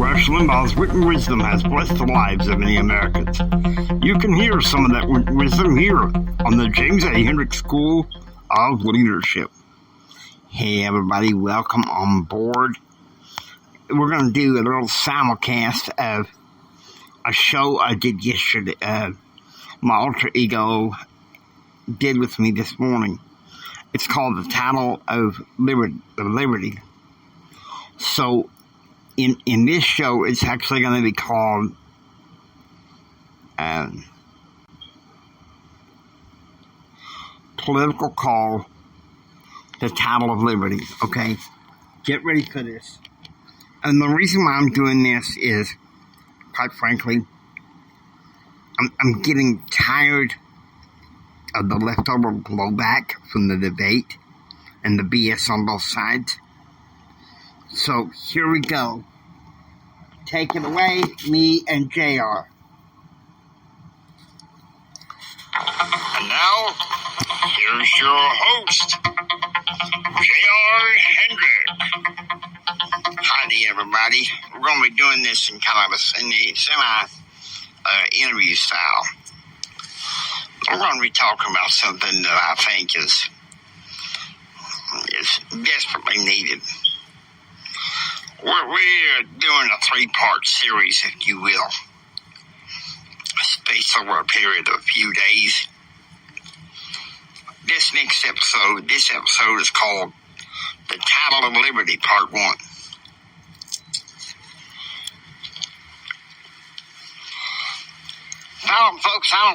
Rush Limbaugh's written wisdom has blessed the lives of many Americans. You can hear some of that wisdom here on the James A. Hendricks School of Leadership. Hey everybody, welcome on board. We're going to do a little simulcast of a show I did yesterday. My alter ego did with me this morning. It's called The Title of Liberty. So, in this show, it's actually going to be called Political Call, The Title of Liberty. Okay? Get ready for this. And the reason why I'm doing this is, quite frankly, I'm getting tired of the leftover blowback from the debate and the BS on both sides. So, here we go. Take it away, me and JR. And now, here's your host, JR Hendrick. Howdy, everybody. We're going to be doing this in kind of a semi-interview style. We're going to be talking about something that I think is desperately needed. We're doing a 3-part series, if you will, spaced over a period of a few days. This episode is called The Title of Liberty, Part 1. Now, folks, I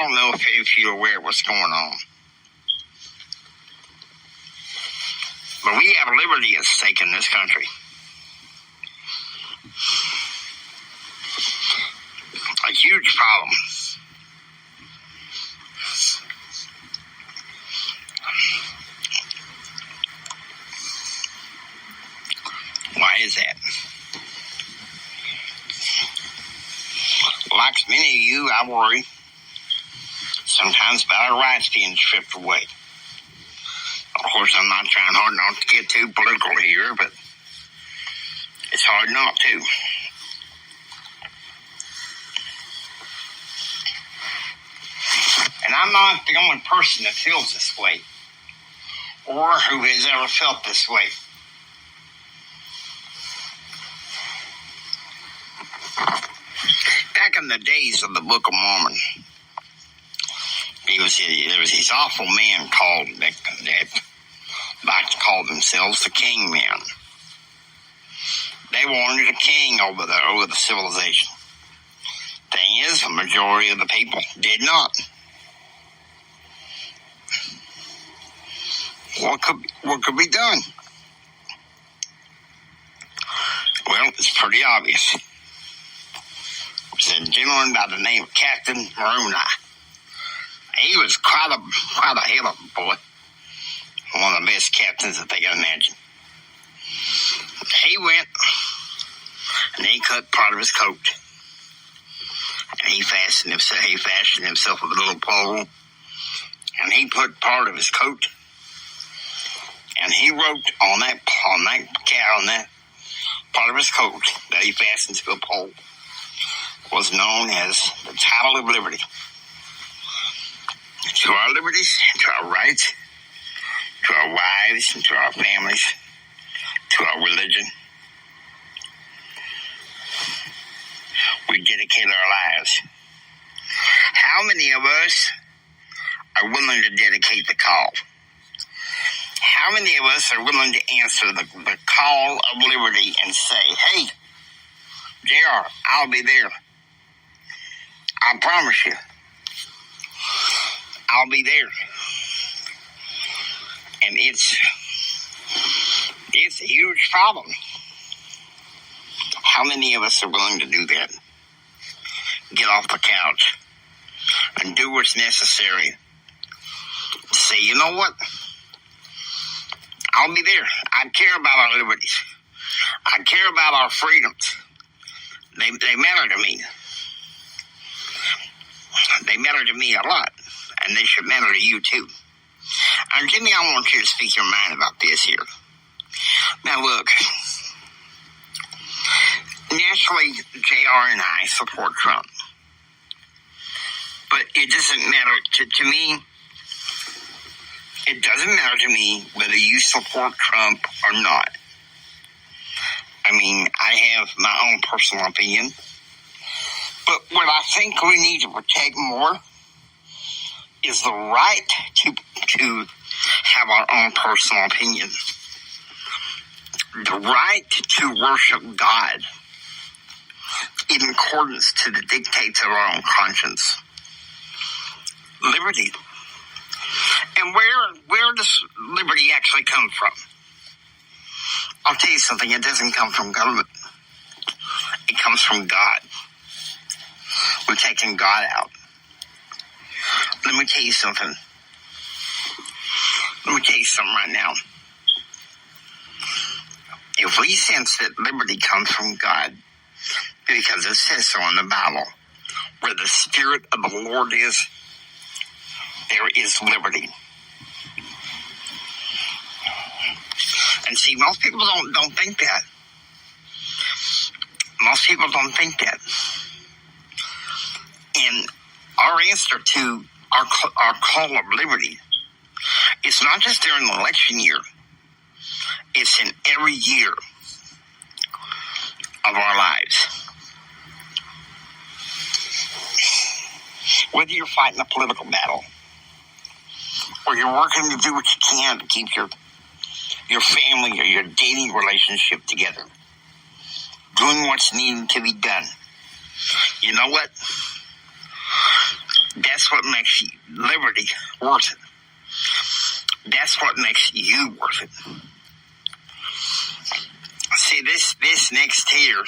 don't know if you're aware of what's going on. But we have liberty at stake in this country. A huge problem. Why is that? Like many of you, I worry sometimes about our rights being stripped away. Of course, I'm not trying hard not to get too political here, but it's hard not to. And I'm not the only person that feels this way, or who has ever felt this way. Back in the days of the Book of Mormon, there was these awful men called that like to call themselves the King Men. They wanted a king over the civilization. Thing is, the majority of the people did not. What could be done? Well, it's pretty obvious. It was a gentleman by the name of Captain Moroni. He was quite a hell of a boy. One of the best captains that they can imagine. He went and he cut part of his coat. And he fashioned himself with a little pole. And he put part of his coat. And he wrote on that part of his coat that he fastened to a pole was known as the Title of Liberty. To our liberties, to our rights, to our wives, and to our families, to our religion. We dedicate our lives. How many of us are willing to dedicate the call? How many of us are willing to answer the call of liberty and say, hey, JR, I'll be there. I promise you. I'll be there. And it's a huge problem. How many of us are willing to do that? Get off the couch and do what's necessary. Say, you know what? I'll be there. I care about our liberties. I care about our freedoms. They matter to me. They matter to me a lot. And they should matter to you too. And Jimmy, I want you to speak your mind about this here. Now look, obviously, JR and I support Trump. But it doesn't matter to me. It doesn't matter to me whether you support Trump or not. I mean, I have my own personal opinion. But what I think we need to protect more is the right to have our own personal opinion. The right to worship God in accordance to the dictates of our own conscience. Liberty. And where does liberty actually come from? I'll tell you something, it doesn't come from government. It comes from God. We're taking God out. Let me tell you something. Let me tell you something right now. If we sense that liberty comes from God, because it says so in the Bible, where the Spirit of the Lord is, there is liberty. And see, most people don't think that. Most people don't think that. And our answer to our call of liberty is not just during the election year. It's in every year of our lives. Whether you're fighting a political battle or you're working to do what you can to keep your family or your dating relationship together, doing what's needed to be done. You know what? That's what makes liberty worth it. That's what makes you worth it. See, this next tier,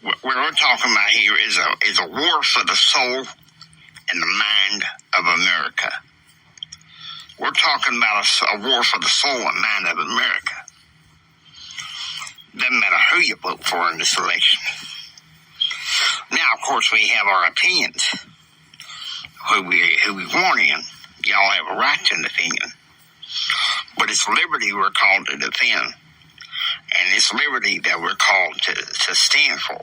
what we're talking about here is a war for the soul and the mind of America. We're talking about a war for the soul and mind of America. Doesn't matter who you vote for in this election. Now, of course, we have our opinions. Who we want in. Y'all have a right to an opinion. But it's liberty we're called to defend. And it's liberty that we're called to stand for.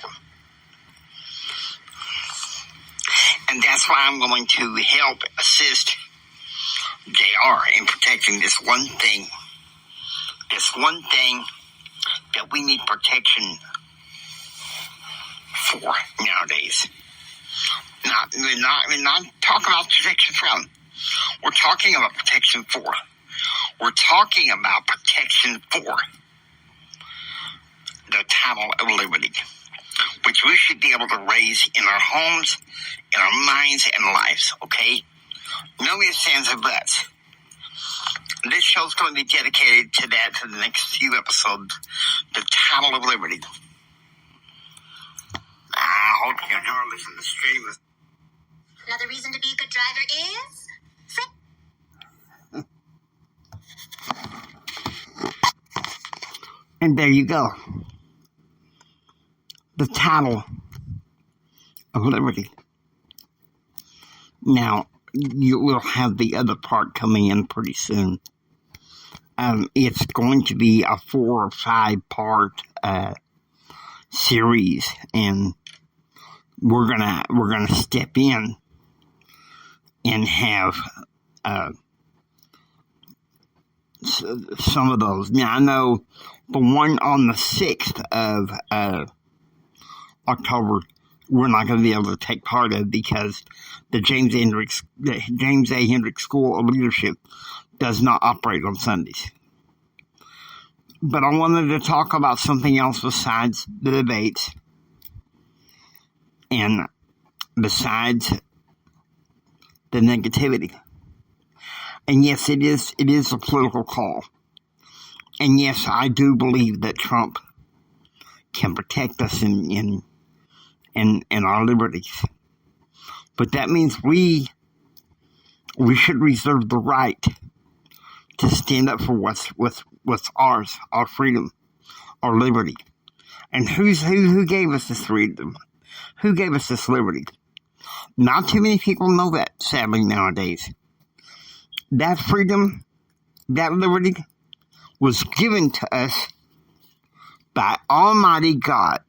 And that's why I'm going to help assist JR in protecting this one thing. This one thing that we need protection for nowadays. We're not talking about protection from. We're talking about protection for. We're talking about protection for the title of liberty, which we should be able to raise in our homes, in our minds, and lives, okay? No ifs, ands, or buts. This show's going to be dedicated to that for the next few episodes, the title of liberty. I hope you never listen to the stream. Another reason to be a good driver is... And there you go. The title of liberty. Now, you will have the other part coming in pretty soon. It's going to be a 4 or 5 part series, and we're gonna step in and have some of those. Now, I know the one on the 6th of October, we're not going to be able to take part of because the James A. Hendricks School of Leadership does not operate on Sundays. But I wanted to talk about something else besides the debates and besides the negativity. And yes, it is a political call. And yes, I do believe that Trump can protect us in our liberties. But that means we should reserve the right to stand up for what's ours, our freedom, our liberty. And who gave us this freedom? Who gave us this liberty? Not too many people know that, sadly, nowadays. That freedom, that liberty, was given to us by Almighty God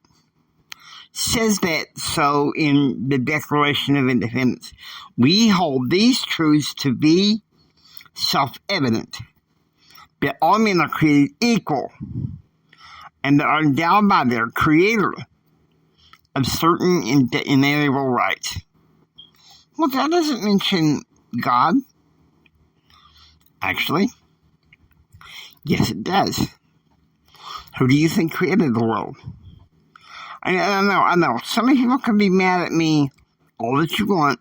says that so in the Declaration of Independence. We hold these truths to be self-evident, that all men are created equal and are endowed by their Creator of certain inalienable rights. Well, that doesn't mention God. Actually, yes, it does. Who do you think created the world? I know. Some people can be mad at me all that you want,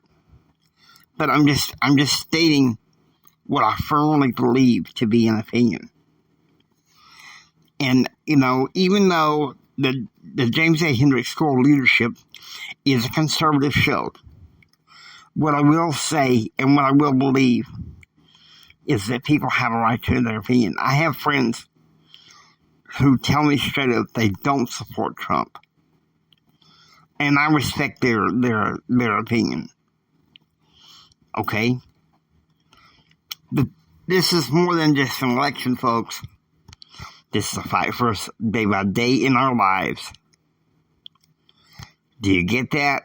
but I'm just stating what I firmly believe to be an opinion. And, even though the James A. Hendricks School of Leadership is a conservative show, what I will say and what I will believe is that people have a right to their opinion. I have friends who tell me straight up they don't support Trump. And I respect their opinion. Okay? But this is more than just an election, folks. This is a fight for us day by day in our lives. Do you get that?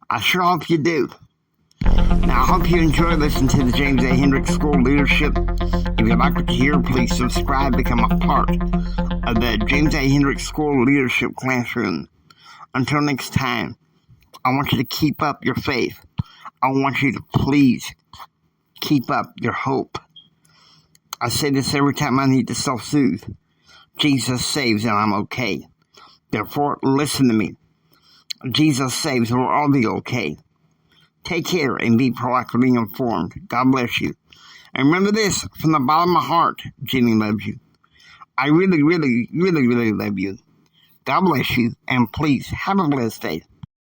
I sure hope you do. Now, I hope you enjoy listening to the James A. Hendricks School of Leadership. If you'd like to hear, please subscribe, become a part of the James A. Hendricks School of Leadership classroom. Until next time, I want you to keep up your faith. I want you to please keep up your hope. I say this every time I need to self-soothe. Jesus saves and I'm okay. Therefore, listen to me. Jesus saves and we'll all be okay. Take care and be proactively informed. God bless you. And remember this, from the bottom of my heart, Jenny loves you. I really, really, really, really love you. God bless you, and please have a blessed day.